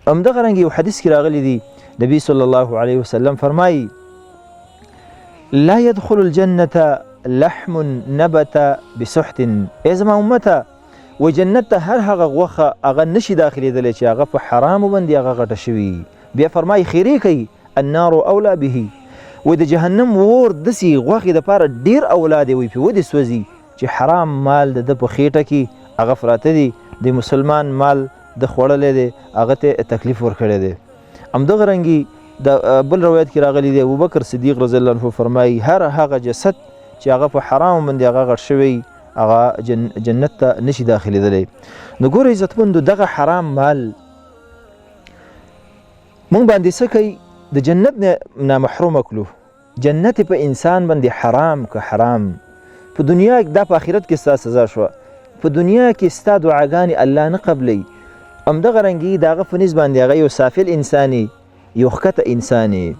همدغه رنګ یو حدیث کې راغلی دی نبی صلی الله علیه وسلم فرمایي لا يدخل الجنة لحم نبت بسحت. ای زما امته و جنت ته هر هغه غوښه هغه نشي داخلېدلی چې هغه په حرامو باندې هغه غټه شوي. بیا فرمایي خیرې کوي النار اولا به. وایي د جهنم اور داسې غوښې دپاره ډېر اولا دی، وایي پې ودې سوځي چې حرام مال د ده په خېټه کې هغه پراته دي، د مسلمان مال د خوړلی دی، هغه ته تکلیف ورکړی دی. همدغه رنګې د بل روایت کې راغلی دی ابوبکر صدیق رضی الله عنه فرمایي هر هغه جسد چې هغه په حرامو باندې هغه غټ شوی هغه جنت ته نشي داخلېدلی. نو ګوره عزتمندو دغه حرام مال مونږ باندې څه کوي؟ د جنت نه نامحرومه کړو. جنت په انسان باندې حرام که حرام په دنیا دا په آخرت کې ستا سزا شوه، په دنیا کې ستا دعاګانې الله نه قبلوي. همدغه رنګې د هغه په نسبت باندې هغه یو سافل انساني، یو ښکته انساني.